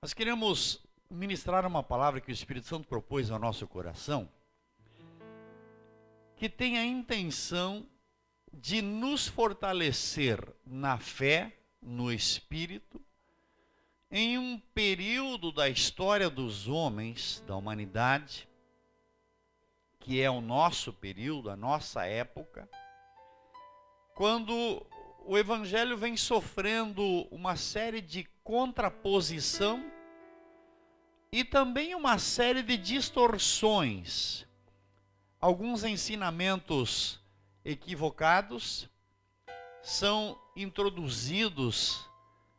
Nós queremos ministrar uma palavra que o Espírito Santo propôs ao nosso coração, que tem a intenção de nos fortalecer na fé, no Espírito, em um período da história dos homens, da humanidade, que é o nosso período, a nossa época, quando o Evangelho vem sofrendo uma série de contraposição e também uma série de distorções. Alguns ensinamentos equivocados são introduzidos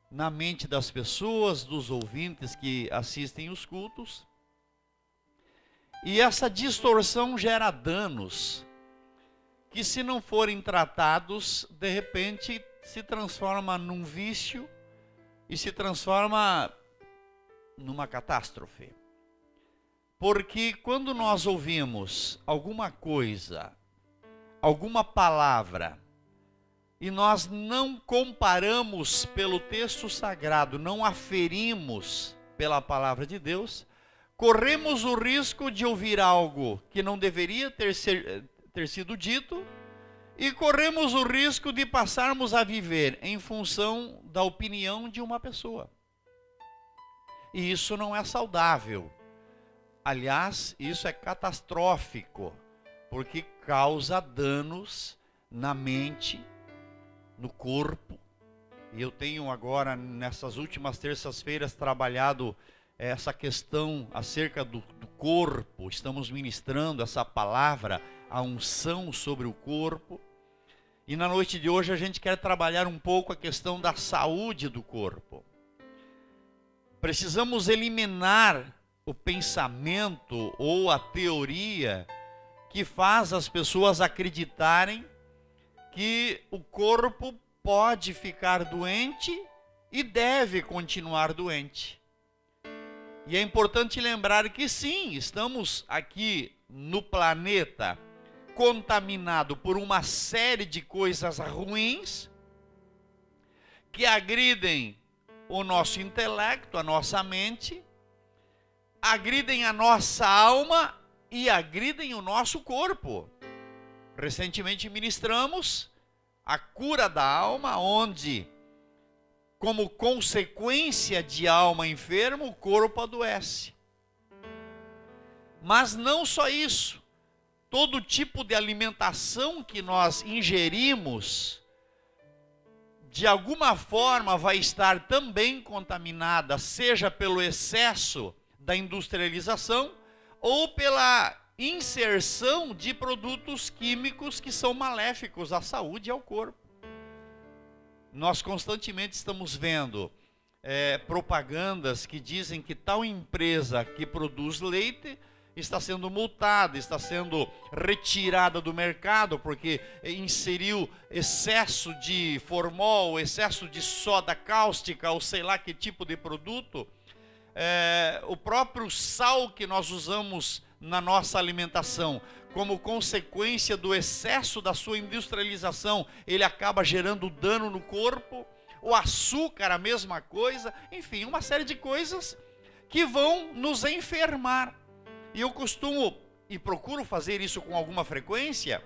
na mente das pessoas, dos ouvintes que assistem os cultos. E essa distorção gera danos que, se não forem tratados, de repente se transforma num vício e se transforma numa catástrofe. Porque quando nós ouvimos alguma coisa, alguma palavra, e nós não comparamos pelo texto sagrado, não aferimos pela palavra de Deus, corremos o risco de ouvir algo que não deveria ter sido dito, e corremos o risco de passarmos a viver em função da opinião de uma pessoa. E isso não é saudável. Aliás, isso é catastrófico, porque causa danos na mente, no corpo. E eu tenho agora, nessas últimas terças-feiras, trabalhado essa questão acerca do corpo. Estamos ministrando essa palavra, a unção sobre o corpo. E na noite de hoje a gente quer trabalhar um pouco a questão da saúde do corpo. Precisamos eliminar o pensamento ou a teoria que faz as pessoas acreditarem que o corpo pode ficar doente e deve continuar doente. E é importante lembrar que sim, estamos aqui no planeta contaminado por uma série de coisas ruins que agridem o nosso intelecto, a nossa mente, agridem a nossa alma e agridem o nosso corpo. Recentemente ministramos a cura da alma, onde, como consequência de alma enferma, o corpo adoece. Mas não só isso. Todo tipo de alimentação que nós ingerimos, de alguma forma vai estar também contaminada, seja pelo excesso da industrialização ou pela inserção de produtos químicos que são maléficos à saúde e ao corpo. Nós constantemente estamos vendo propagandas que dizem que tal empresa que produz leite está sendo multada, está sendo retirada do mercado porque inseriu excesso de formol, excesso de soda cáustica ou sei lá que tipo de produto. O próprio sal que nós usamos na nossa alimentação, como consequência do excesso da sua industrialização, ele acaba gerando dano no corpo. O açúcar, a mesma coisa. Enfim, uma série de coisas que vão nos enfermar. E eu costumo, e procuro fazer isso com alguma frequência,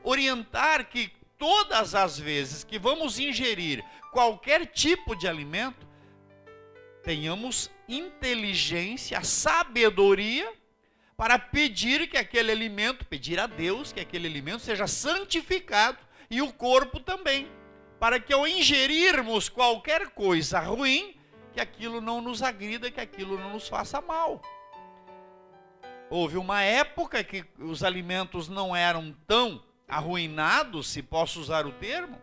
orientar que todas as vezes que vamos ingerir qualquer tipo de alimento, tenhamos inteligência, sabedoria, para pedir que aquele alimento, pedir a Deus que aquele alimento seja santificado, e o corpo também, para que ao ingerirmos qualquer coisa ruim, que aquilo não nos agrida, que aquilo não nos faça mal. Houve uma época que os alimentos não eram tão arruinados, se posso usar o termo,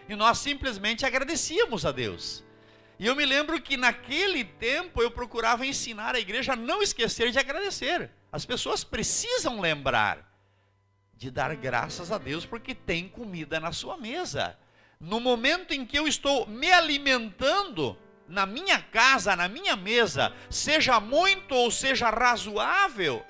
e nós simplesmente agradecíamos a Deus. E eu me lembro que naquele tempo eu procurava ensinar a igreja a não esquecer de agradecer. As pessoas precisam lembrar de dar graças a Deus porque tem comida na sua mesa. No momento em que eu estou me alimentando, na minha casa, na minha mesa, seja muito ou seja razoável,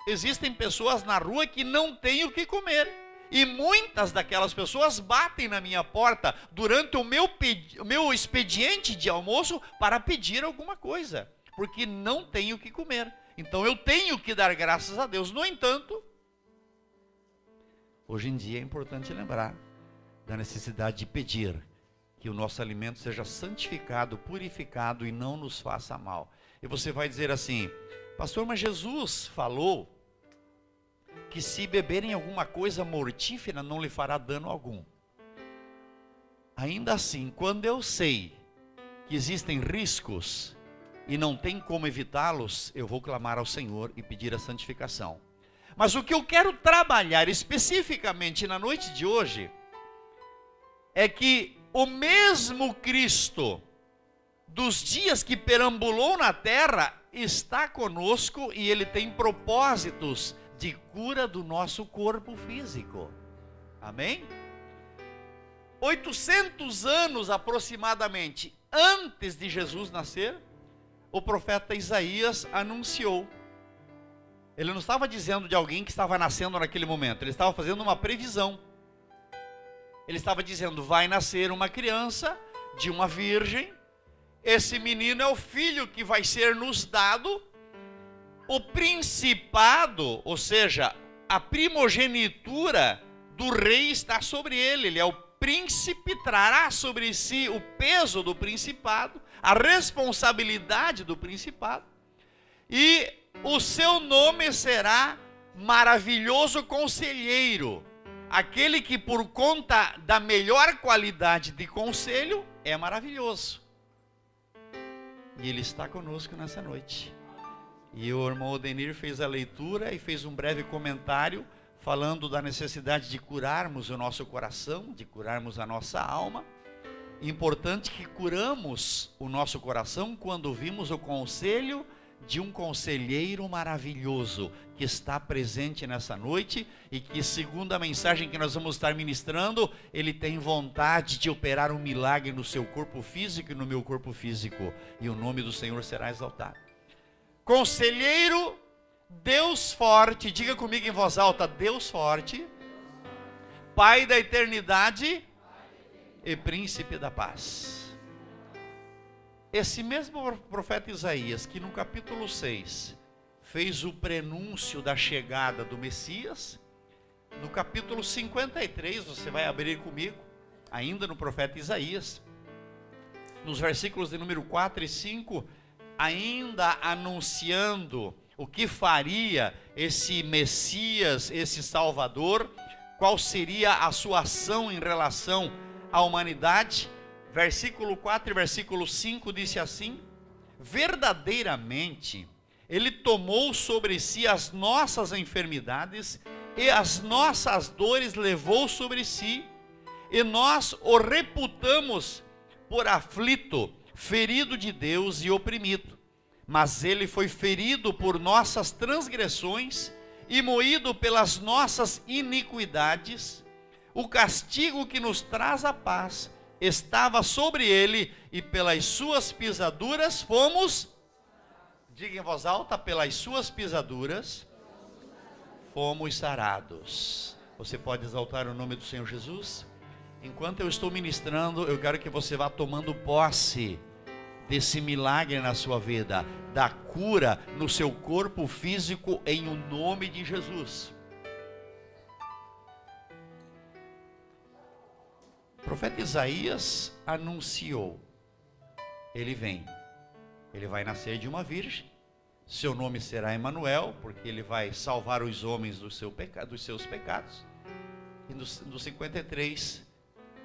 existem pessoas na rua que não têm o que comer. E muitas daquelas pessoas batem na minha porta durante o meu expediente de almoço para pedir alguma coisa, porque não tenho o que comer. Então eu tenho que dar graças a Deus. No entanto, hoje em dia é importante lembrar da necessidade de pedir que o nosso alimento seja santificado, purificado e não nos faça mal. E você vai dizer assim: pastor, mas Jesus falou que se beberem alguma coisa mortífera não lhe fará dano algum. Ainda assim, quando eu sei que existem riscos e não tem como evitá-los, eu vou clamar ao Senhor e pedir a santificação. Mas o que eu quero trabalhar especificamente na noite de hoje é que o mesmo Cristo dos dias que perambulou na terra está conosco e Ele tem propósitos de cura do nosso corpo físico. Amém? 800 anos aproximadamente antes de Jesus nascer, o profeta Isaías anunciou. Ele não estava dizendo de alguém que estava nascendo naquele momento, ele estava fazendo uma previsão. Ele estava dizendo: vai nascer uma criança de uma virgem, esse menino é o filho que vai ser nos dado, o principado, ou seja, a primogenitura do rei está sobre ele, ele é o príncipe, trará sobre si o peso do principado, a responsabilidade do principado, e o seu nome será Maravilhoso Conselheiro, aquele que por conta da melhor qualidade de conselho é maravilhoso. E ele está conosco nessa noite. E o irmão Odenir fez a leitura e fez um breve comentário falando da necessidade de curarmos o nosso coração, de curarmos a nossa alma. Importante que curamos o nosso coração quando vimos o conselho de um conselheiro maravilhoso que está presente nessa noite e que, segundo a mensagem que nós vamos estar ministrando, ele tem vontade de operar um milagre no seu corpo físico e no meu corpo físico, e o nome do Senhor será exaltado. Conselheiro, Deus forte, diga comigo em voz alta: Deus forte, Pai da eternidade e Príncipe da paz. Esse mesmo profeta Isaías, que no capítulo 6 fez o prenúncio da chegada do Messias, no capítulo 53, você vai abrir comigo, ainda no profeta Isaías, nos versículos de número 4 e 5, ainda anunciando o que faria esse Messias, esse Salvador, qual seria a sua ação em relação à humanidade. Versículo 4 e versículo 5 disse assim: verdadeiramente ele tomou sobre si as nossas enfermidades e as nossas dores levou sobre si, e nós o reputamos por aflito, ferido de Deus e oprimido. Mas ele foi ferido por nossas transgressões e moído pelas nossas iniquidades. O castigo que nos traz a paz estava sobre ele, e pelas suas pisaduras fomos, diga em voz alta, pelas suas pisaduras fomos sarados. Você pode exaltar o nome do Senhor Jesus? Enquanto eu estou ministrando, eu quero que você vá tomando posse desse milagre na sua vida, da cura no seu corpo físico, em o nome de Jesus. O profeta Isaías anunciou: ele vem, ele vai nascer de uma virgem, seu nome será Emanuel, porque ele vai salvar os homens dos seus pecados, e no 53,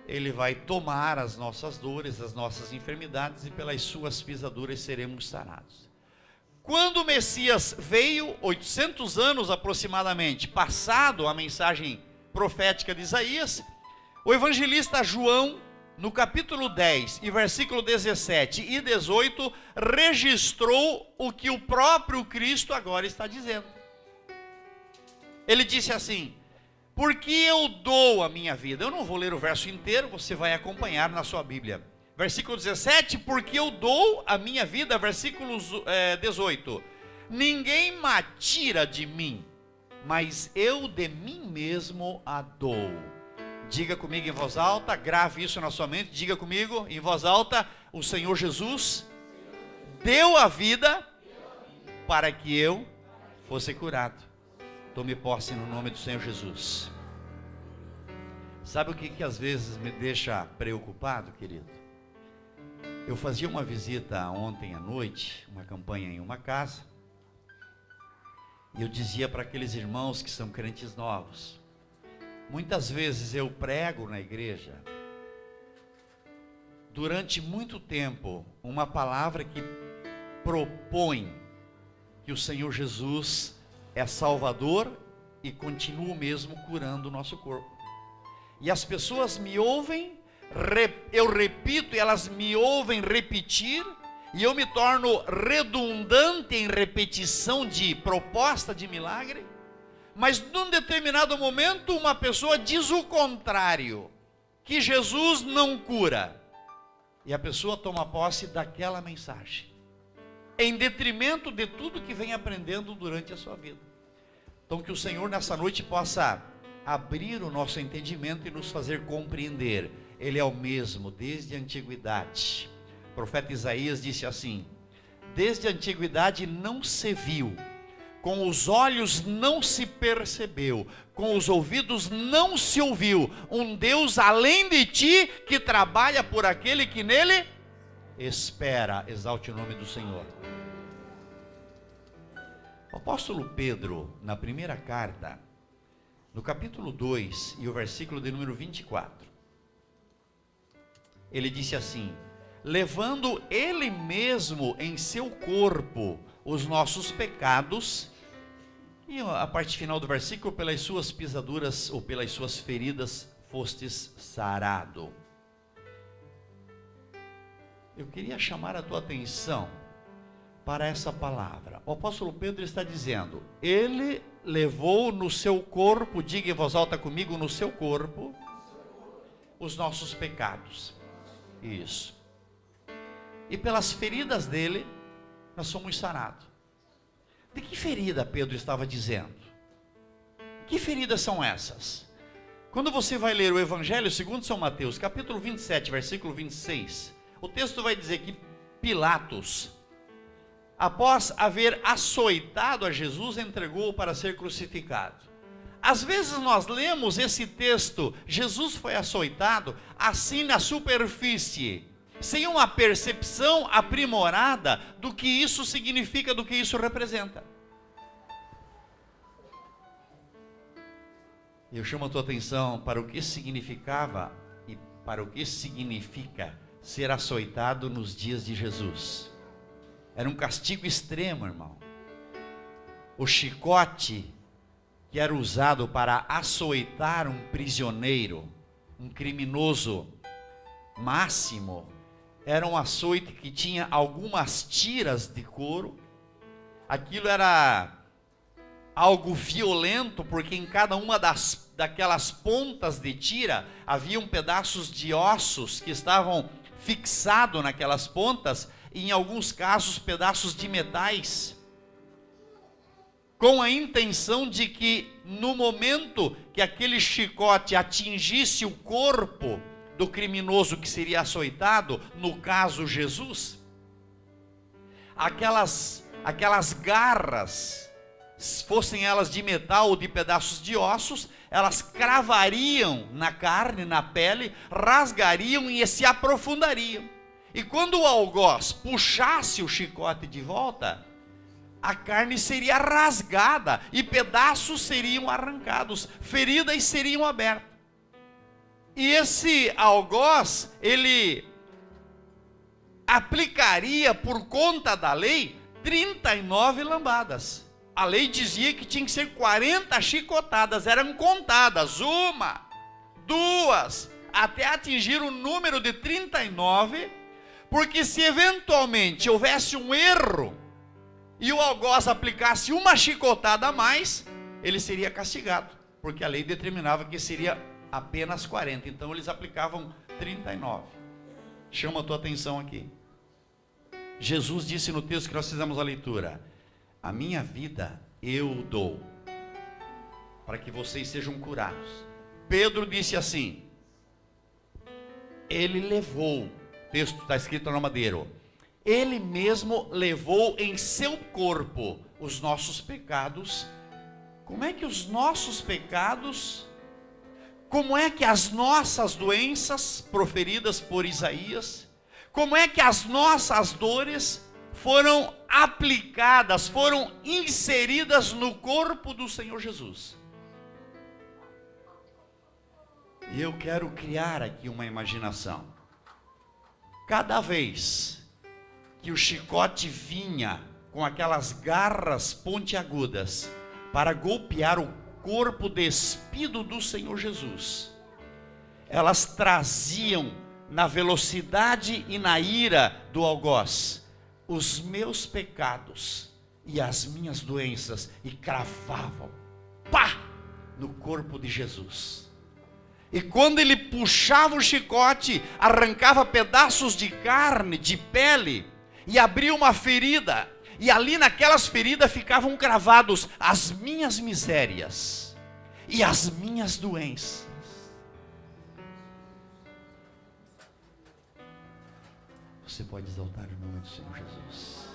ele vai tomar as nossas dores, as nossas enfermidades, e pelas suas pisaduras seremos sarados. Quando o Messias veio, 800 anos aproximadamente, passado a mensagem profética de Isaías, o evangelista João, no capítulo 10 e versículo 17 e 18, registrou o que o próprio Cristo agora está dizendo. Ele disse assim: porque eu dou a minha vida. Eu não vou ler o verso inteiro, você vai acompanhar na sua Bíblia. Versículo 17, porque eu dou a minha vida. Versículo 18, ninguém me tira de mim, mas eu de mim mesmo a dou. Diga comigo em voz alta, grave isso na sua mente, diga comigo em voz alta: o Senhor Jesus deu a vida para que eu fosse curado. Tome posse no nome do Senhor Jesus. Sabe o que às vezes me deixa preocupado, querido? Eu fazia uma visita ontem à noite, uma campanha em uma casa, e eu dizia para aqueles irmãos que são crentes novos: muitas vezes eu prego na igreja, durante muito tempo, uma palavra que propõe que o Senhor Jesus é Salvador e continua mesmo curando o nosso corpo. E as pessoas me ouvem, eu repito, e elas me ouvem repetir, e eu me torno redundante em repetição de proposta de milagre, mas num determinado momento uma pessoa diz o contrário, que Jesus não cura, e a pessoa toma posse daquela mensagem, em detrimento de tudo que vem aprendendo durante a sua vida. Então que o Senhor nessa noite possa abrir o nosso entendimento e nos fazer compreender. Ele é o mesmo desde a antiguidade. O profeta Isaías disse assim: desde a antiguidade não se viu, com os olhos não se percebeu, com os ouvidos não se ouviu, um Deus além de ti, que trabalha por aquele que nele espera. Exalte o nome do Senhor. O apóstolo Pedro, na primeira carta, no capítulo 2 e o versículo de número 24, ele disse assim: levando ele mesmo em seu corpo os nossos pecados, e a parte final do versículo: pelas suas pisaduras ou pelas suas feridas fostes sarado. Eu queria chamar a tua atenção para essa palavra. O apóstolo Pedro está dizendo: ele levou no seu corpo, diga em voz alta comigo, no seu corpo, os nossos pecados. Isso. E pelas feridas dele, nós somos sarados. De que ferida Pedro estava dizendo? Que feridas são essas? Quando você vai ler o Evangelho segundo São Mateus, capítulo 27, versículo 26, o texto vai dizer que Pilatos, após haver açoitado a Jesus, entregou-o para ser crucificado. Às vezes nós lemos esse texto, Jesus foi açoitado, assim na superfície, sem uma percepção aprimorada do que isso significa, do que isso representa. Eu chamo a tua atenção para o que significava e para o que significa ser açoitado nos dias de Jesus. Era um castigo extremo, irmão. O chicote que era usado para açoitar um prisioneiro, um criminoso máximo, era um açoite que tinha algumas tiras de couro. Aquilo era algo violento, porque em cada uma daquelas pontas de tira haviam pedaços de ossos que estavam fixados naquelas pontas, e em alguns casos pedaços de metais, com a intenção de que no momento que aquele chicote atingisse o corpo do criminoso que seria açoitado, no caso Jesus, aquelas garras, fossem elas de metal ou de pedaços de ossos, elas cravariam na carne, na pele, rasgariam e se aprofundariam. E quando o algoz puxasse o chicote de volta, a carne seria rasgada e pedaços seriam arrancados, feridas seriam abertas. E esse algoz, ele aplicaria por conta da lei 39 lambadas. A lei dizia que tinha que ser 40 chicotadas, eram contadas, 1, 2, até atingir o número de 39, porque se eventualmente houvesse um erro e o algoz aplicasse uma chicotada a mais, ele seria castigado, porque a lei determinava que seria apenas 40, então eles aplicavam 39. Chama a tua atenção aqui. Jesus disse no texto que nós fizemos a leitura: a minha vida eu dou. para que vocês sejam curados. Pedro disse assim, ele levou, o texto está escrito no madeiro, ele mesmo levou em seu corpo os nossos pecados. Como é que os nossos pecados, como é que as nossas doenças proferidas por Isaías, como é que as nossas dores foram aplicadas, foram inseridas no corpo do Senhor Jesus? E eu quero criar aqui uma imaginação. Cada vez que o chicote vinha com aquelas garras pontiagudas para golpear o corpo despido do Senhor Jesus, elas traziam na velocidade e na ira do algoz os meus pecados e as minhas doenças e cravavam, pá, no corpo de Jesus. E quando ele puxava o chicote, arrancava pedaços de carne, de pele, e abria uma ferida, e ali naquelas feridas ficavam cravados as minhas misérias e as minhas doenças. Você pode exaltar o nome do Senhor Jesus.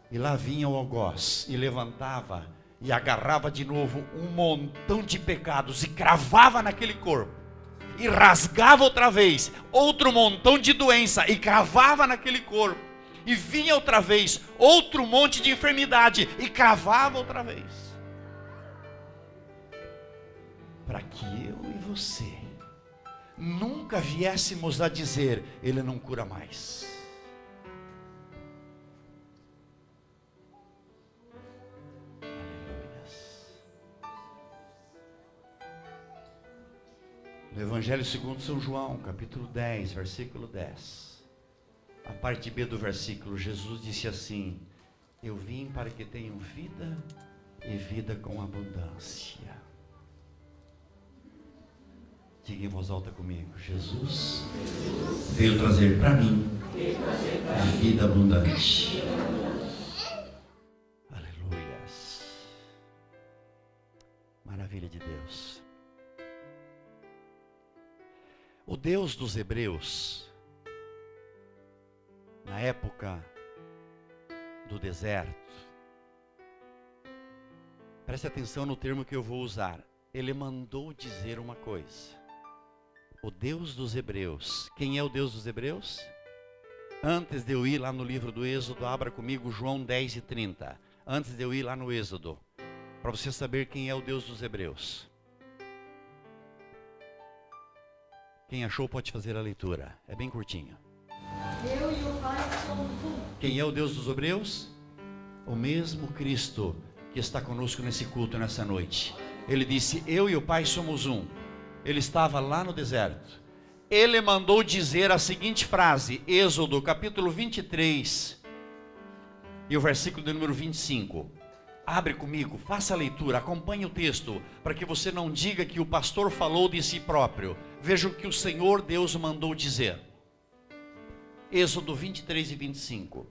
E lá vinha o algoz e levantava e agarrava de novo um montão de pecados e cravava naquele corpo. E rasgava outra vez outro montão de doença e cravava naquele corpo. E vinha outra vez outro monte de enfermidade e cravava outra vez. Para que eu e você nunca viéssemos a dizer, ele não cura mais. No Evangelho segundo São João, capítulo 10, versículo 10. A parte B do versículo, Jesus disse assim, eu vim para que tenham vida e vida com abundância. Diga em voz alta comigo, Jesus veio trazer para mim a vida abundante. Aleluias. Maravilha de Deus. O Deus dos Hebreus, na época do deserto, preste atenção no termo que eu vou usar, ele mandou dizer uma coisa. O Deus dos Hebreus, quem é o Deus dos Hebreus? Antes de eu ir lá no livro do Êxodo, abra comigo João 10 e 30. Antes de eu ir lá no Êxodo, para você saber quem é o Deus dos Hebreus. Quem achou pode fazer a leitura, é bem curtinho. Eu e o Pai somos um. Quem é o Deus dos Hebreus? O mesmo Cristo que está conosco nesse culto, nessa noite. Ele disse, eu e o Pai somos um. Ele estava lá no deserto. Ele mandou dizer a seguinte frase, Êxodo capítulo 23, e o versículo de número 25. Abre comigo, faça a leitura, acompanhe o texto, para que você não diga que o pastor falou de si próprio. Veja o que o Senhor Deus mandou dizer. Êxodo 23 e 25.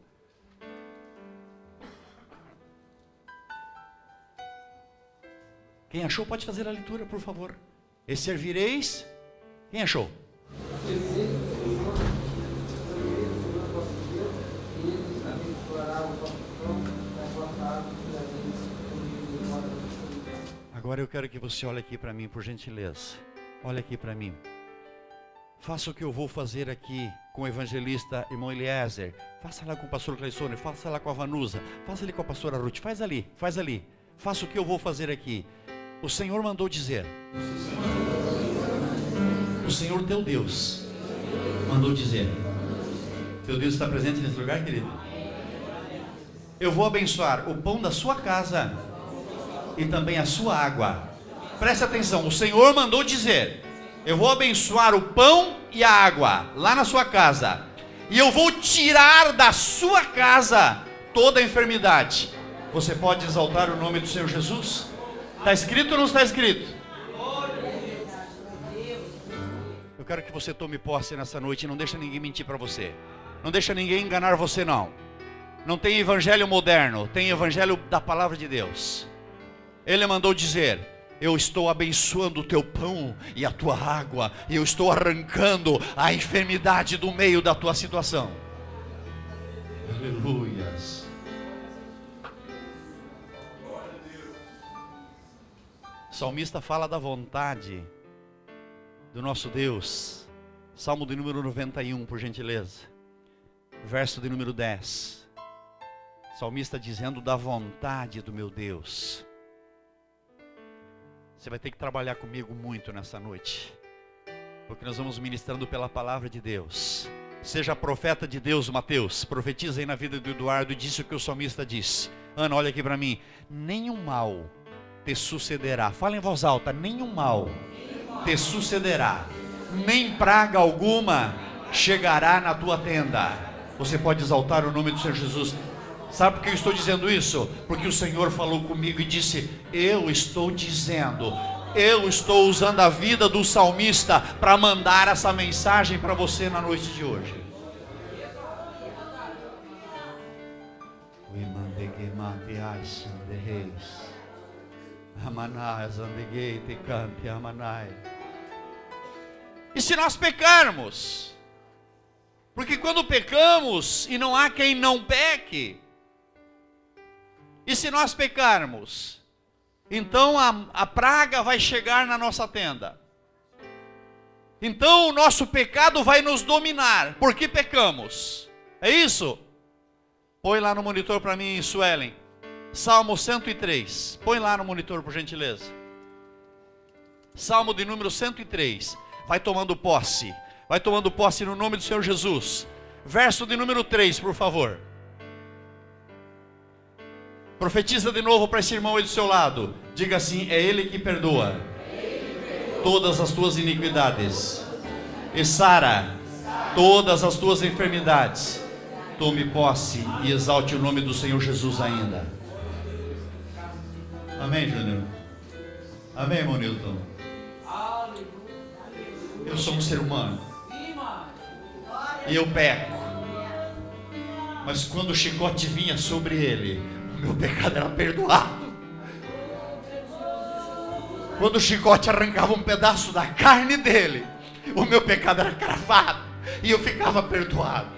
Quem achou pode fazer a leitura, por favor. E servireis. Quem achou? Agora eu quero que você olhe aqui para mim, por gentileza. Olha aqui para mim. Faça o que eu vou fazer aqui com o evangelista irmão Eliezer. Faça lá com o pastor Cleissone, faça lá com a Vanusa, faça ali com a pastora Ruth, faz ali, faz ali. Faça o que eu vou fazer aqui. O Senhor mandou dizer. O Senhor teu Deus mandou dizer. Teu Deus está presente nesse lugar, querido? Eu vou abençoar o pão da sua casa e também a sua água. Preste atenção, o Senhor mandou dizer. Eu vou abençoar o pão e a água lá na sua casa. E eu vou tirar da sua casa toda a enfermidade. Você pode exaltar o nome do Senhor Jesus? Está escrito ou não está escrito? Eu quero que você tome posse nessa noite e não deixa ninguém mentir para você. Não deixa ninguém enganar você não. Não tem evangelho moderno, tem evangelho da palavra de Deus. Ele mandou dizer: eu estou abençoando o teu pão e a tua água, e eu estou arrancando a enfermidade do meio da tua situação. Aleluias. O salmista fala da vontade do nosso Deus. Salmo de número 91, por gentileza. Verso de número 10. O salmista dizendo da vontade do meu Deus. Você vai ter que trabalhar comigo muito nessa noite, porque nós vamos ministrando pela palavra de Deus. Seja profeta de Deus, Mateus. Profetiza aí na vida do Eduardo e disse o que o salmista disse. Ana, olha aqui para mim. Nenhum mal te sucederá. Fala em voz alta. Nenhum mal te sucederá, nem praga alguma chegará na tua tenda. Você pode exaltar o nome do Senhor Jesus. Sabe por que eu estou dizendo isso? Porque o Senhor falou comigo e disse: eu estou dizendo, eu estou usando a vida do salmista para mandar essa mensagem para você na noite de hoje. E se nós pecarmos? Porque quando pecamos, e não há quem não peque, e se nós pecarmos, então a praga vai chegar na nossa tenda. Então o nosso pecado vai nos dominar, porque pecamos. É isso? Põe lá no monitor para mim, Suelen. Salmo 103. Põe lá no monitor, por gentileza. Salmo de número 103. Vai tomando posse. Vai tomando posse no nome do Senhor Jesus. Verso de número 3, por favor. Profetiza de novo para esse irmão aí do seu lado. Diga assim: é Ele que perdoa todas as tuas iniquidades e sara todas as tuas enfermidades. Tome posse e exalte o nome do Senhor Jesus ainda. Amém, Júnior? Amém, irmão Nilton? Eu sou um ser humano e eu peco, mas quando o chicote vinha sobre ele, o meu pecado era perdoado. Quando o chicote arrancava um pedaço da carne dele, o meu pecado era cravado e eu ficava perdoado.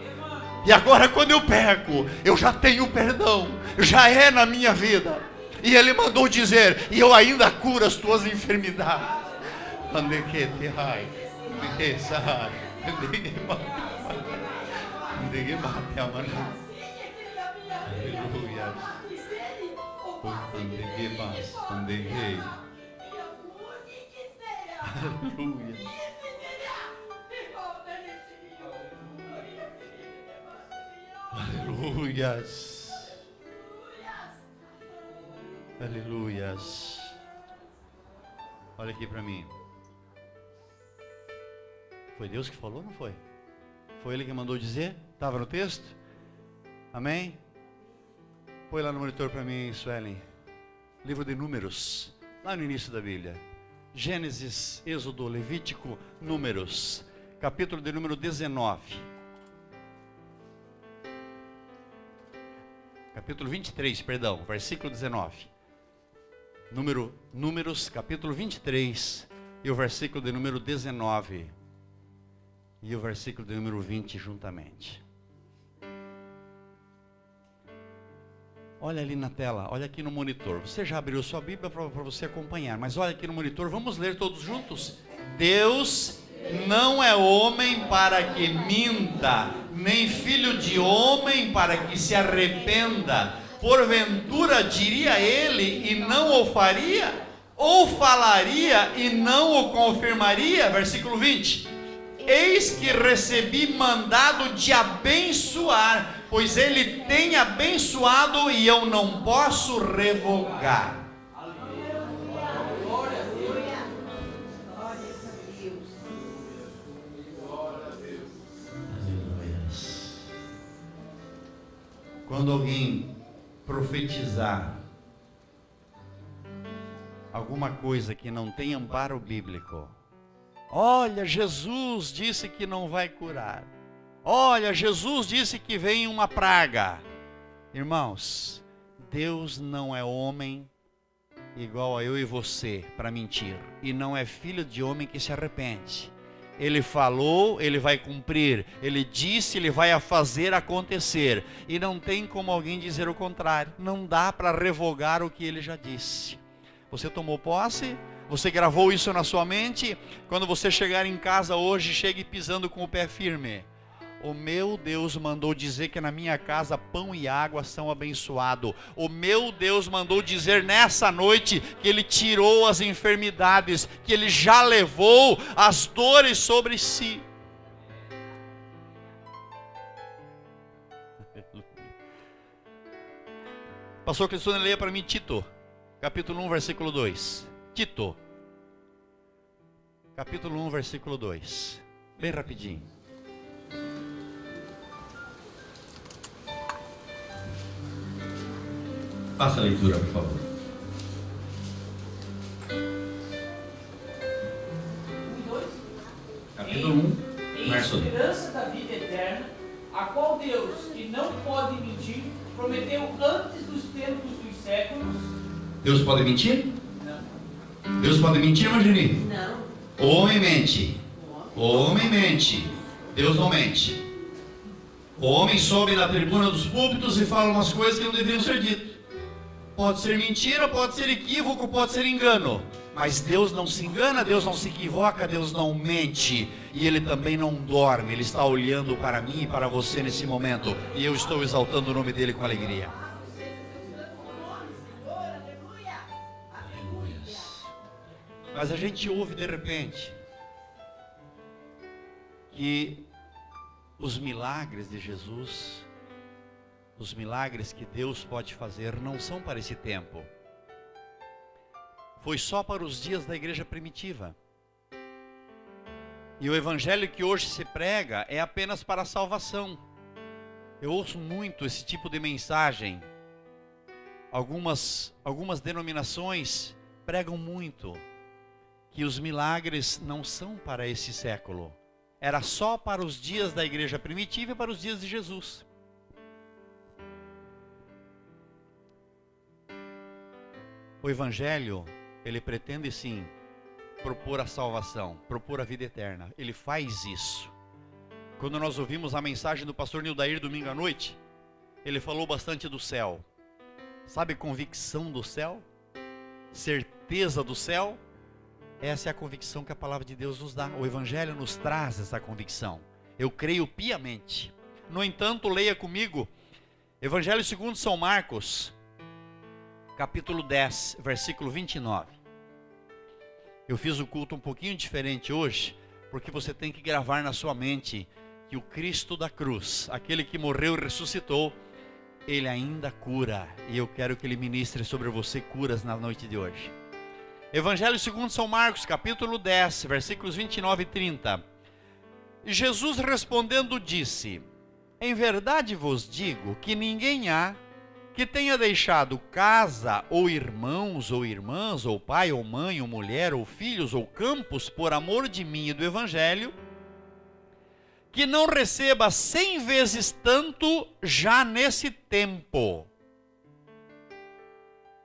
E agora quando eu peco, eu já tenho perdão, já é na minha vida. E ele mandou dizer: e eu ainda curo as tuas enfermidades. Aleluias. Aleluias. Olha aqui para mim. Foi Deus que falou, não foi? Foi Ele que mandou dizer? Estava no texto? Amém? Põe lá no monitor para mim, Suelen. Livro de Números, lá no início da Bíblia. Gênesis, Êxodo, Levítico, Números. Capítulo de número 19. Capítulo 23, perdão, versículo 19. Números, capítulo 23, e o versículo de número 19. E o versículo de número 20 juntamente. Olha ali na tela, olha aqui no monitor. Você já abriu sua Bíblia para você acompanhar, mas olha aqui no monitor, vamos ler todos juntos. Deus não é homem para que minta, nem filho de homem para que se arrependa. Porventura diria ele e não o faria? Ou falaria e não o confirmaria? Versículo 20. Eis que recebi mandado de abençoar, pois ele tem abençoado e eu não posso revogar. Quando alguém profetizar alguma coisa que não tem amparo bíblico, olha, Jesus disse que não vai curar. Olha, Jesus disse que vem uma praga. Irmãos, Deus não é homem igual a eu e você, para mentir. E não é filho de homem que se arrepende. Ele falou, ele vai cumprir. Ele disse, ele vai fazer acontecer. E não tem como alguém dizer o contrário. Não dá para revogar o que ele já disse. Você tomou posse? Você gravou isso na sua mente? Quando você chegar em casa hoje, chegue pisando com o pé firme. O meu Deus mandou dizer que na minha casa pão e água são abençoados. O meu Deus mandou dizer nessa noite que Ele tirou as enfermidades, que Ele já levou as dores sobre si. Pastor Cristiano, leia para mim Tito, capítulo 1, versículo 2. Tito, capítulo 1, versículo 2. Bem rapidinho. Faça a leitura, por favor. 2. Capítulo 1, verso 2. Esperança da vida eterna, a qual Deus, que não pode mentir, prometeu antes dos tempos dos séculos. Deus pode mentir? Não. Deus pode mentir, Margeni? Não. O homem mente. O homem mente. Deus não mente. O homem sobe na tribuna dos púlpitos e fala umas coisas que não deveriam ser ditas. Pode ser mentira, pode ser equívoco, pode ser engano. Mas Deus não se engana, Deus não se equivoca, Deus não mente. E Ele também não dorme. Ele está olhando para mim e para você nesse momento. E eu estou exaltando o nome dEle com alegria. Mas a gente ouve de repente que os milagres de Jesus, os milagres que Deus pode fazer, não são para esse tempo. Foi só para os dias da igreja primitiva. E o evangelho que hoje se prega é apenas para a salvação. Eu ouço muito esse tipo de mensagem. Algumas denominações pregam muito que os milagres não são para esse século. Era só para os dias da igreja primitiva e para os dias de Jesus. O evangelho, ele pretende sim propor a salvação, propor a vida eterna. Ele faz isso. Quando nós ouvimos a mensagem do pastor Nildair domingo à noite, ele falou bastante do céu. Sabe convicção do céu? Certeza do céu? Essa é a convicção que a palavra de Deus nos dá. O evangelho nos traz essa convicção. Eu creio piamente. No entanto, leia comigo Evangelho segundo São Marcos, capítulo 10, versículo 29. Eu fiz o culto um pouquinho diferente hoje, porque você tem que gravar na sua mente que o Cristo da cruz, aquele que morreu e ressuscitou, Ele ainda cura. E eu quero que Ele ministre sobre você curas na noite de hoje. Evangelho segundo São Marcos, capítulo 10, versículos 29 e 30. E Jesus respondendo disse: em verdade vos digo que ninguém há que tenha deixado casa, ou irmãos, ou irmãs, ou pai, ou mãe, ou mulher, ou filhos, ou campos, por amor de mim e do Evangelho, que não receba 100 vezes tanto já nesse tempo.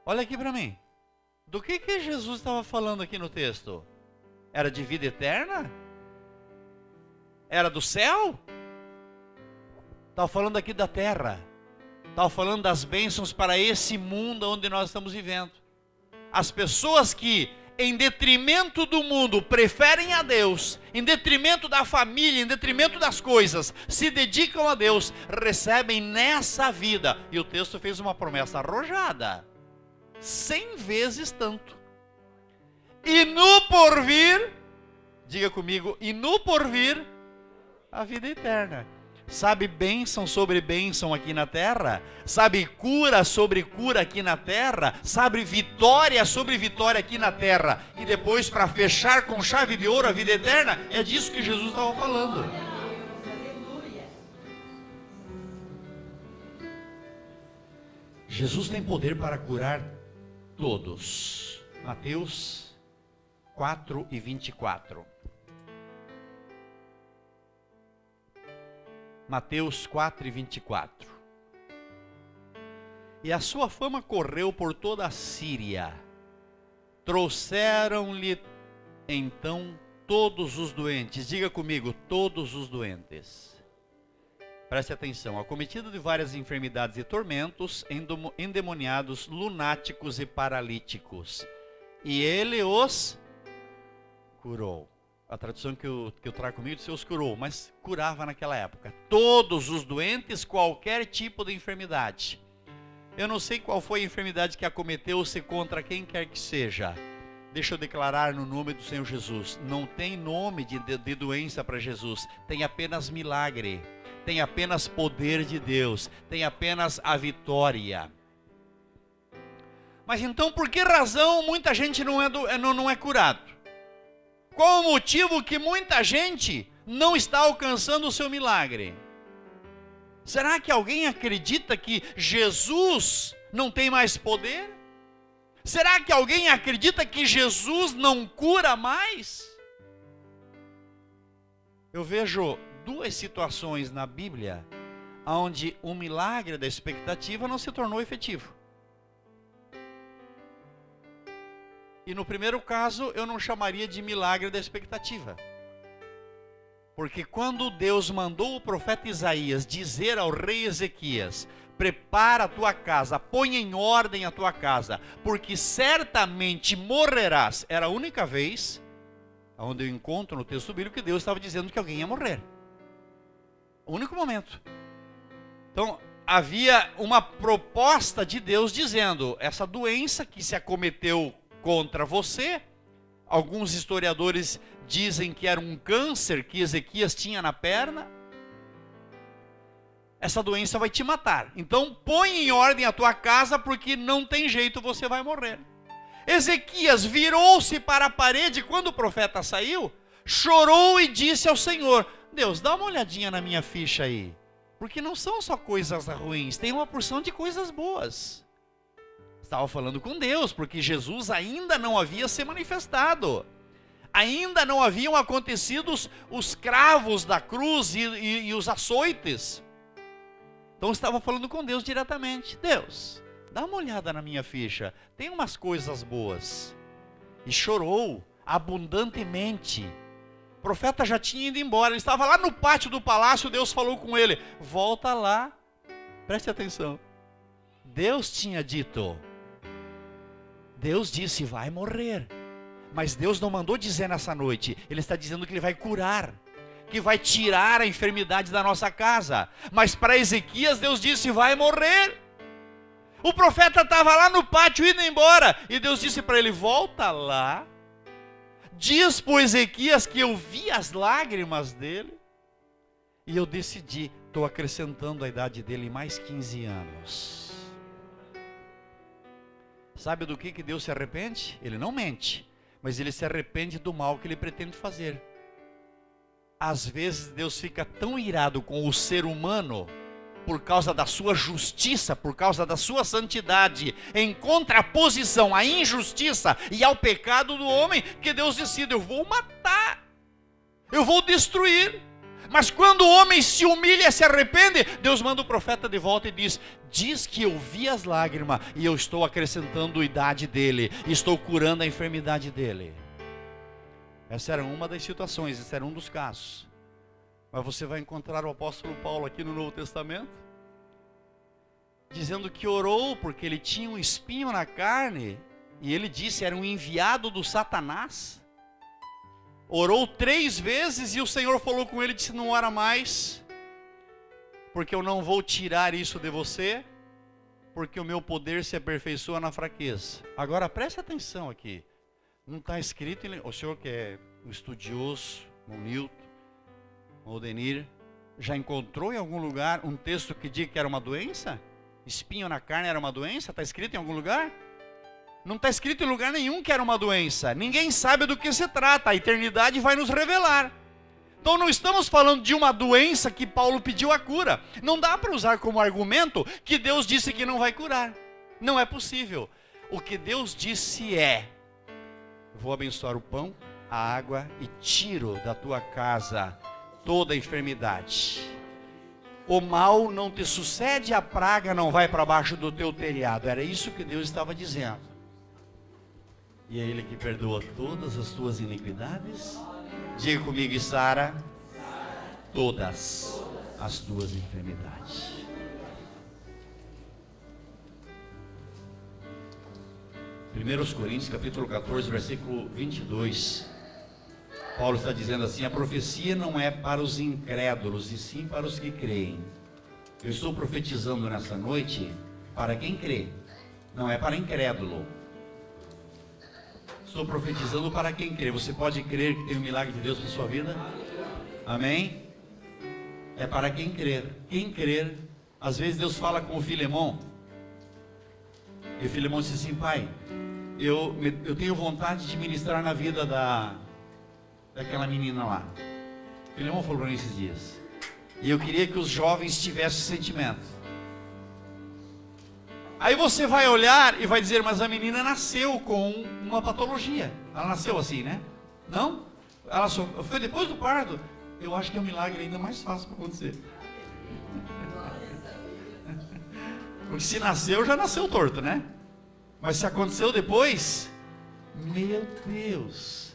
Olha aqui para mim. Do que Jesus estava falando aqui no texto? Era de vida eterna? Era do céu? Estava falando aqui da terra. Estava falando das bênçãos para esse mundo onde nós estamos vivendo. As pessoas que, em detrimento do mundo, preferem a Deus, em detrimento da família, em detrimento das coisas, se dedicam a Deus, recebem nessa vida. E o texto fez uma promessa arrojada: 100 vezes tanto. E no porvir, diga comigo, e no porvir, a vida eterna. Sabe bênção sobre bênção aqui na terra? Sabe cura sobre cura aqui na terra? Sabe vitória sobre vitória aqui na terra? E depois, para fechar com chave de ouro a vida eterna, é disso que Jesus estava falando. Jesus tem poder para curar todos. Mateus 4 e 24. Mateus 4 e 24. E a sua fama correu por toda a Síria, Trouxeram-lhe então todos os doentes. Diga comigo, todos os doentes. Preste atenção. Acometido de várias enfermidades e tormentos, endemoniados, lunáticos e paralíticos. E ele os curou. A tradução que eu trago comigo diz os curou, mas curava naquela época. Todos os doentes, qualquer tipo de enfermidade. Eu não sei qual foi a enfermidade que acometeu-se contra quem quer que seja. Deixa eu declarar no nome do Senhor Jesus. Não tem nome de doença para Jesus. Tem apenas milagre. Tem apenas poder de Deus. Tem apenas a vitória. Mas então por que razão muita gente não é curado? Qual o motivo que muita gente não está alcançando o seu milagre? Será que alguém acredita que Jesus não tem mais poder? Será que alguém acredita que Jesus não cura mais? Eu vejo duas situações na Bíblia onde o milagre da expectativa não se tornou efetivo. E no primeiro caso eu não chamaria de milagre da expectativa. Porque quando Deus mandou o profeta Isaías dizer ao rei Ezequias: prepara a tua casa, põe em ordem a tua casa, porque certamente morrerás. Era a única vez onde eu encontro no texto bíblico que Deus estava dizendo que alguém ia morrer. O único momento. Então havia uma proposta de Deus dizendo: essa doença que se acometeu contra você, alguns historiadores dizem que era um câncer que Ezequias tinha na perna. Essa doença vai te matar. Então põe em ordem a tua casa, porque não tem jeito, você vai morrer. Ezequias virou-se para a parede quando o profeta saiu, chorou e disse ao Senhor: Deus, dá uma olhadinha na minha ficha aí. Porque não são só coisas ruins, tem uma porção de coisas boas. Estava falando com Deus, porque Jesus ainda não havia se manifestado. Ainda não haviam acontecido os cravos da cruz e os açoites. Então estava falando com Deus diretamente. Deus, dá uma olhada na minha ficha, tem umas coisas boas. E chorou abundantemente. O profeta já tinha ido embora, ele estava lá no pátio do palácio. Deus falou com ele: volta lá, preste atenção. Deus tinha dito, Deus disse: vai morrer. Mas Deus não mandou dizer nessa noite. Ele está dizendo que Ele vai curar, que vai tirar a enfermidade da nossa casa. Mas para Ezequias Deus disse: vai morrer. O profeta estava lá no pátio indo embora, e Deus disse para ele: volta lá, diz para Ezequias que eu vi as lágrimas dele, e eu decidi, estou acrescentando a idade dele em mais 15 anos. Sabe do que Deus se arrepende? Ele não mente, mas Ele se arrepende do mal que Ele pretende fazer. Às vezes Deus fica tão irado com o ser humano, por causa da sua justiça, por causa da sua santidade, em contraposição à injustiça e ao pecado do homem, que Deus decide: eu vou matar, eu vou destruir. Mas quando o homem se humilha e se arrepende, Deus manda o profeta de volta e diz que eu vi as lágrimas e eu estou acrescentando a idade dele, estou curando a enfermidade dele. Essa era uma das situações, esse era um dos casos. Mas você vai encontrar o apóstolo Paulo aqui no Novo Testamento, dizendo que orou porque ele tinha um espinho na carne, e ele disse era um enviado do Satanás. Orou 3 vezes e o Senhor falou com ele e disse: não ora mais, porque eu não vou tirar isso de você, porque o meu poder se aperfeiçoa na fraqueza. Agora preste atenção aqui, não está escrito, o senhor que é um estudioso, o Nilton, o Denir, já encontrou em algum lugar um texto que diga que era uma doença? Espinho na carne era uma doença? Está escrito em algum lugar? Não está escrito em lugar nenhum que era uma doença. Ninguém sabe do que se trata, a eternidade vai nos revelar. Então não estamos falando de uma doença que Paulo pediu a cura. Não dá para usar como argumento que Deus disse que não vai curar. Não é possível. O que Deus disse é: vou abençoar o pão, a água e tiro da tua casa toda a enfermidade. O mal não te sucede, a praga não vai para baixo do teu telhado. Era isso que Deus estava dizendo. E é Ele que perdoa todas as tuas iniquidades. Diga comigo, e sara todas as tuas enfermidades. 1 Coríntios capítulo 14, versículo 22. Paulo está dizendo assim: a profecia não é para os incrédulos, e sim para os que creem. Eu estou profetizando nessa noite para quem crê, não é para incrédulo. Estou profetizando para quem crê. Você pode crer que tem um milagre de Deus na sua vida? Amém? É para quem crer. Quem crer, às vezes Deus fala com o Filemão, e o Filemão disse assim: pai, eu tenho vontade de ministrar na vida daquela menina lá. O Filemão falou para mim esses dias, e eu queria que os jovens tivessem esse sentimento. Aí você vai olhar e vai dizer: mas a menina nasceu com uma patologia. Ela nasceu assim, né? Não? Ela só foi depois do parto. Eu acho que é um milagre ainda mais fácil para acontecer. Porque se nasceu, já nasceu torto, né? Mas se aconteceu depois, meu Deus.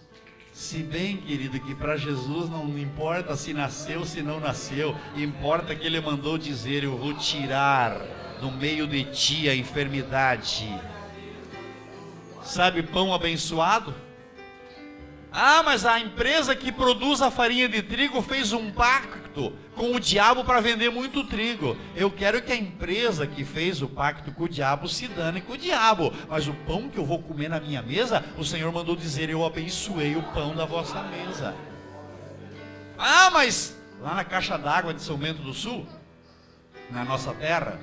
Se bem, querido, que para Jesus não importa se nasceu, se não nasceu, importa que Ele mandou dizer: eu vou tirar no meio de ti a enfermidade. Sabe pão abençoado? Ah, mas a empresa que produz a farinha de trigo fez um pacto com o diabo para vender muito trigo. Eu quero que a empresa que fez o pacto com o diabo se dane com o diabo. Mas o pão que eu vou comer na minha mesa, o Senhor mandou dizer: eu abençoei o pão da vossa mesa. Ah, mas lá na caixa d'água de São Bento do Sul, na nossa terra,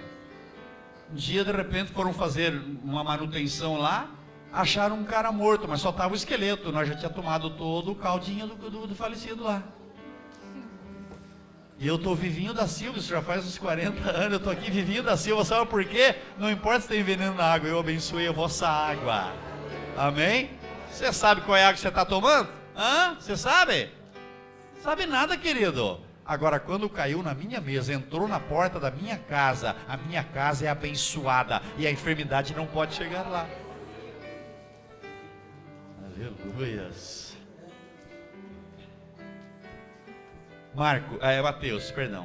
um dia de repente foram fazer uma manutenção lá, acharam um cara morto, mas só estava o esqueleto. Nós já tinha tomado todo o caldinho do falecido lá. E eu estou vivinho da Silva, isso já faz uns 40 anos, eu estou aqui vivinho da Silva. Sabe por quê? Não importa se tem veneno na água, eu abençoei a vossa água. Amém? Você sabe qual é a água que você está tomando? Hã? Você sabe? Sabe nada, querido. Agora, quando caiu na minha mesa, entrou na porta da minha casa, a minha casa é abençoada e a enfermidade não pode chegar lá. Aleluias.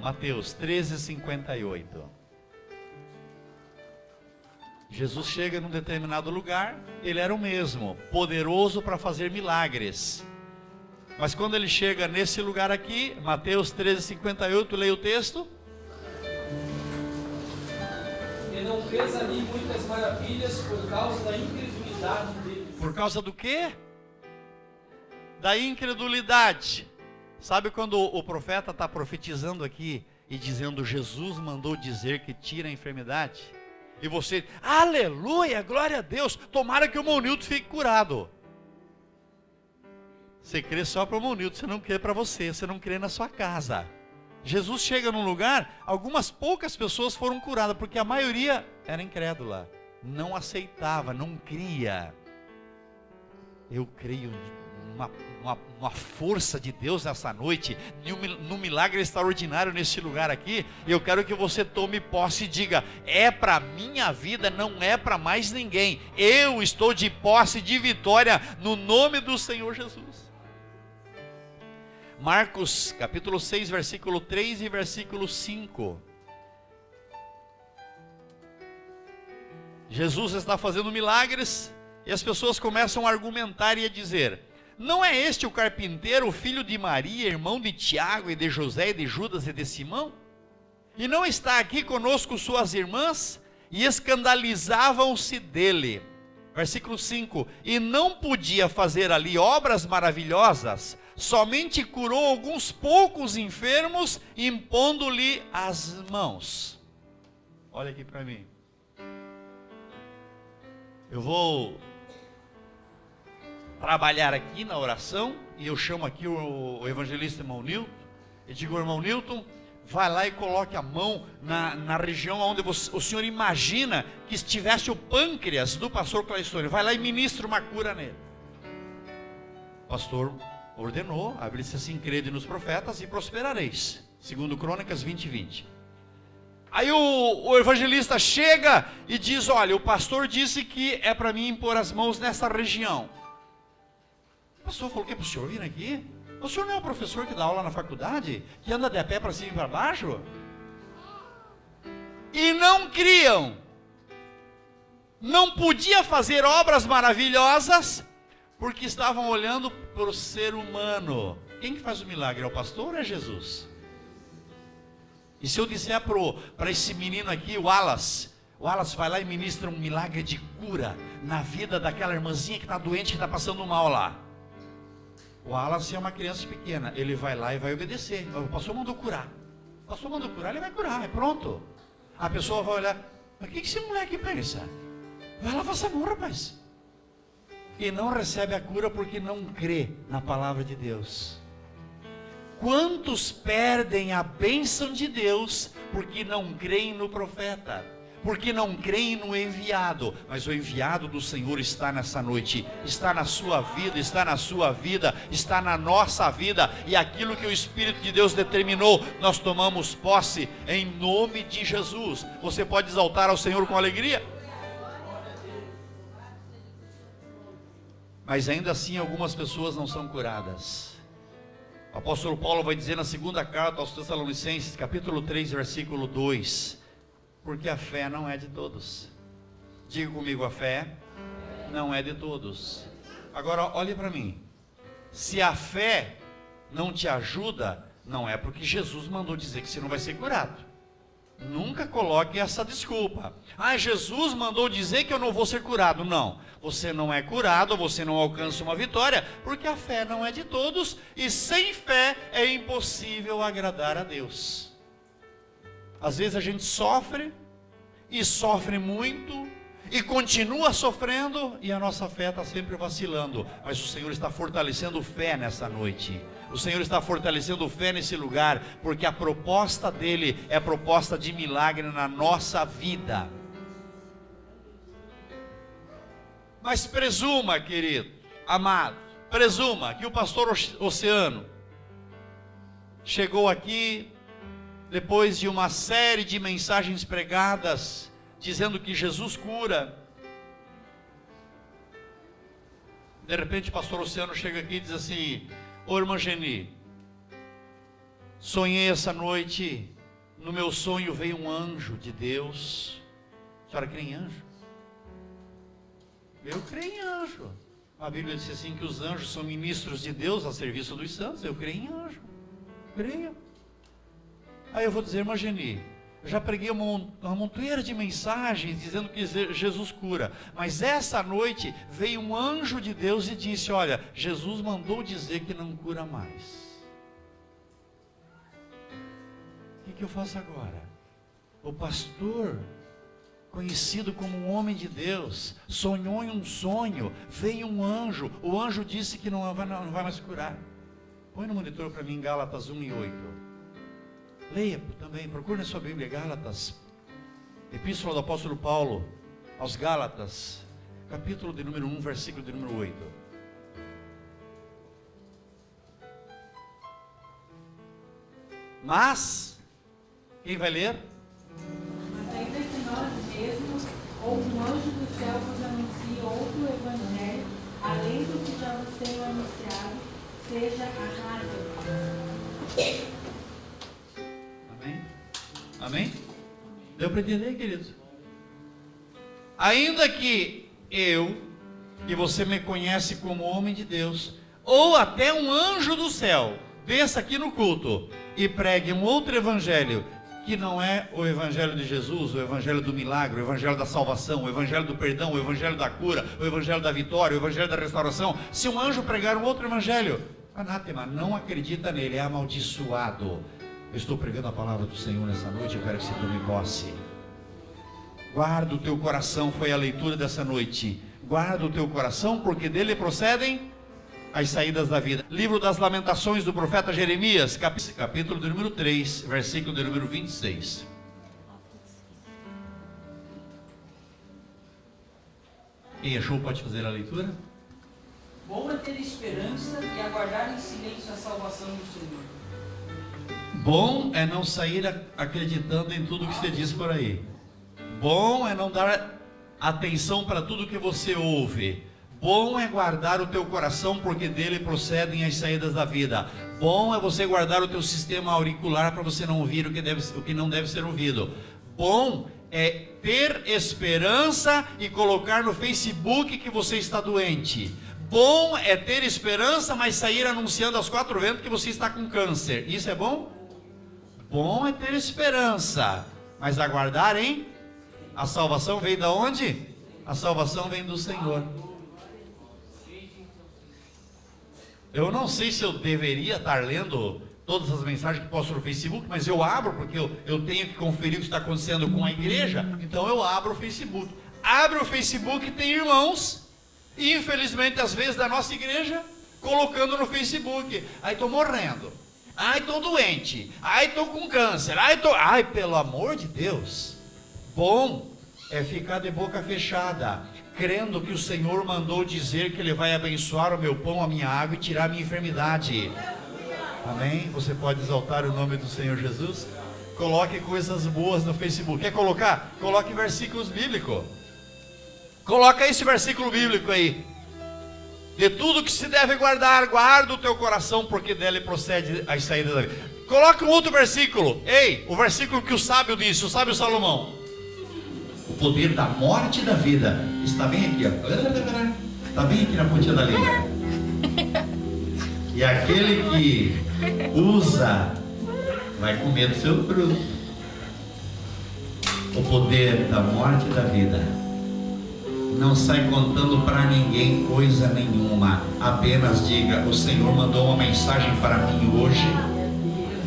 Mateus 13:58. Jesus chega num determinado lugar, ele era o mesmo, poderoso para fazer milagres. Mas quando ele chega nesse lugar aqui, Mateus 13:58, leia o texto. Ele não fez ali muitas maravilhas por causa da incredulidade deles. Por causa do quê? Da incredulidade. Sabe quando o profeta está profetizando aqui e dizendo: Jesus mandou dizer que tira a enfermidade? E você, aleluia, glória a Deus, tomara que o irmão Nilton fique curado. Você crê só para o irmão Nilton, você não crê para você, você não crê na sua casa. Jesus chega num lugar, algumas poucas pessoas foram curadas, porque a maioria era incrédula, não aceitava, não cria. Eu creio uma força de Deus nessa noite, num milagre extraordinário nesse lugar aqui. Eu quero que você tome posse e diga: é para minha vida, não é para mais ninguém. Eu estou de posse de vitória no nome do Senhor Jesus. Marcos capítulo 6, versículo 3 e versículo 5. Jesus está fazendo milagres e as pessoas começam a argumentar e a dizer: não é este o carpinteiro, o filho de Maria, irmão de Tiago e de José e de Judas e de Simão? E não está aqui conosco suas irmãs? E escandalizavam-se dele. Versículo 5: e não podia fazer ali obras maravilhosas, somente curou alguns poucos enfermos, impondo-lhe as mãos. Olha aqui para mim. Eu vou trabalhar aqui na oração, e eu chamo aqui o evangelista irmão Nilton, e digo: irmão Nilton, vai lá e coloque a mão na região onde o senhor imagina que estivesse o pâncreas do pastor Cleistônio. Vai lá e ministra uma cura nele. O pastor ordenou, abre-se assim: crede nos profetas e prosperareis. 2 Crônicas 20:20. Aí o evangelista chega e diz: olha, o pastor disse que é para mim impor as mãos nessa região. O pastor falou: que é para o senhor vir aqui? O senhor não é o professor que dá aula na faculdade? Que anda de pé para cima e para baixo? E não criam. Não podia fazer obras maravilhosas, porque estavam olhando para o ser humano. Quem que faz o milagre? É o pastor ou é Jesus? E se eu disser para esse menino aqui, o Wallace vai lá e ministra um milagre de cura na vida daquela irmãzinha que está doente, que está passando mal lá. O Wallace é uma criança pequena, ele vai lá e vai obedecer. O pastor mandou curar. O pastor mandou curar, ele vai curar, é pronto. A pessoa vai olhar: mas o que esse moleque pensa? Vai lá, faça a mão, rapaz. E não recebe a cura porque não crê na palavra de Deus. Quantos perdem a bênção de Deus porque não creem no profeta, porque não creem no enviado? Mas o enviado do Senhor está nessa noite, está na sua vida, está na sua vida, está na nossa vida, e aquilo que o Espírito de Deus determinou, nós tomamos posse em nome de Jesus. Você pode exaltar ao Senhor com alegria? Mas ainda assim algumas pessoas não são curadas. O apóstolo Paulo vai dizer na segunda carta aos Tessalonicenses, capítulo 3, versículo 2: porque a fé não é de todos. Diga comigo: a fé não é de todos. Agora olhe para mim. Se a fé não te ajuda, não é porque Jesus mandou dizer que você não vai ser curado. Nunca coloque essa desculpa: Jesus mandou dizer que eu não vou ser curado. Não, você não é curado, você não alcança uma vitória, porque a fé não é de todos, e sem fé é impossível agradar a Deus. Às vezes a gente sofre, e sofre muito, e continua sofrendo, e a nossa fé está sempre vacilando. Mas o Senhor está fortalecendo fé nessa noite. O Senhor está fortalecendo fé nesse lugar, porque a proposta dele é proposta de milagre na nossa vida. Mas presuma, querido, amado, presuma que o pastor Oceano chegou aqui depois de uma série de mensagens pregadas, dizendo que Jesus cura. De repente o pastor Oceano chega aqui e diz assim: ô irmã Geni, sonhei essa noite, no meu sonho veio um anjo de Deus. A senhora crê em anjo? Eu creio em anjo. A Bíblia diz assim que os anjos são ministros de Deus a serviço dos santos. Eu creio em anjo, creio. Aí eu vou dizer: irmã Geni, eu já preguei uma montoeira de mensagens dizendo que Jesus cura, mas essa noite veio um anjo de Deus e disse: olha, Jesus mandou dizer que não cura mais. O que eu faço agora? O pastor, conhecido como um homem de Deus, sonhou em um sonho, veio um anjo, o anjo disse que não vai mais curar. Põe no monitor para mim Gálatas 1:8. Leia também, procure na sua Bíblia, Gálatas, Epístola do apóstolo Paulo aos Gálatas, capítulo de número 1, versículo de número 8. Mas, quem vai ler? Mas ainda que nós mesmos, ou um anjo do céu vos anuncie outro evangelho, além do que já vos tenho anunciado, seja anátema. Amém? Amém? Deu para entender, querido? Ainda que eu, que você me conhece como homem de Deus, ou até um anjo do céu, desça aqui no culto e pregue um outro evangelho, que não é o evangelho de Jesus, o evangelho do milagre, o evangelho da salvação, o evangelho do perdão, o evangelho da cura, o evangelho da vitória, o evangelho da restauração. Se um anjo pregar um outro evangelho, anátema, não acredita nele, é amaldiçoado. Eu estou pregando a palavra do Senhor nessa noite, eu quero que você tome posse. Guarda o teu coração, foi a leitura dessa noite. Guarda o teu coração, porque dele procedem as saídas da vida. Livro das Lamentações do profeta Jeremias, capítulo de número 3, versículo de número 26. Quem achou pode fazer a leitura? Bom é ter esperança e aguardar em silêncio a salvação do Senhor. Bom é não sair acreditando em tudo que você diz por aí. Bom é não dar atenção para tudo que você ouve. Bom é guardar o teu coração, porque dele procedem as saídas da vida. Bom é você guardar o teu sistema auricular para você não ouvir o que não deve ser ouvido. Bom é ter esperança e colocar no Facebook que você está doente. Bom é ter esperança, mas sair anunciando aos quatro ventos que você está com câncer. Isso é bom? Bom é ter esperança, mas aguardar, hein? A salvação vem de onde? A salvação vem do Senhor. Eu não sei se eu deveria estar lendo todas as mensagens que posto no Facebook, mas eu abro porque eu tenho que conferir o que está acontecendo com a igreja, então eu abro o Facebook. Abre o Facebook e tem irmãos, e infelizmente às vezes da nossa igreja, colocando no Facebook: ai, estou morrendo, ai, estou doente, ai, estou com câncer, ai, pelo amor de Deus. Bom é ficar de boca fechada, crendo que o Senhor mandou dizer que Ele vai abençoar o meu pão, a minha água e tirar a minha enfermidade. Amém? Você pode exaltar o nome do Senhor Jesus? Coloque coisas boas no Facebook. Quer colocar? Coloque versículos bíblicos. Coloca esse versículo bíblico aí. De tudo que se deve guardar, guarda o teu coração, porque dele procede as saídas da vida. Coloque um outro versículo. Ei, o versículo que o sábio disse, o sábio Salomão: o poder da morte e da vida está bem aqui, ó. Está bem aqui na pontinha da língua. E aquele que usa vai comer do seu fruto. O poder da morte e da vida. Não sai contando para ninguém coisa nenhuma. Apenas diga: o Senhor mandou uma mensagem para mim hoje,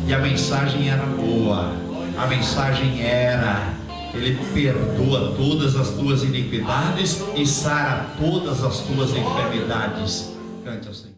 e a mensagem era boa. A mensagem era: Ele perdoa todas as tuas iniquidades e sara todas as tuas enfermidades. Cante ao Senhor.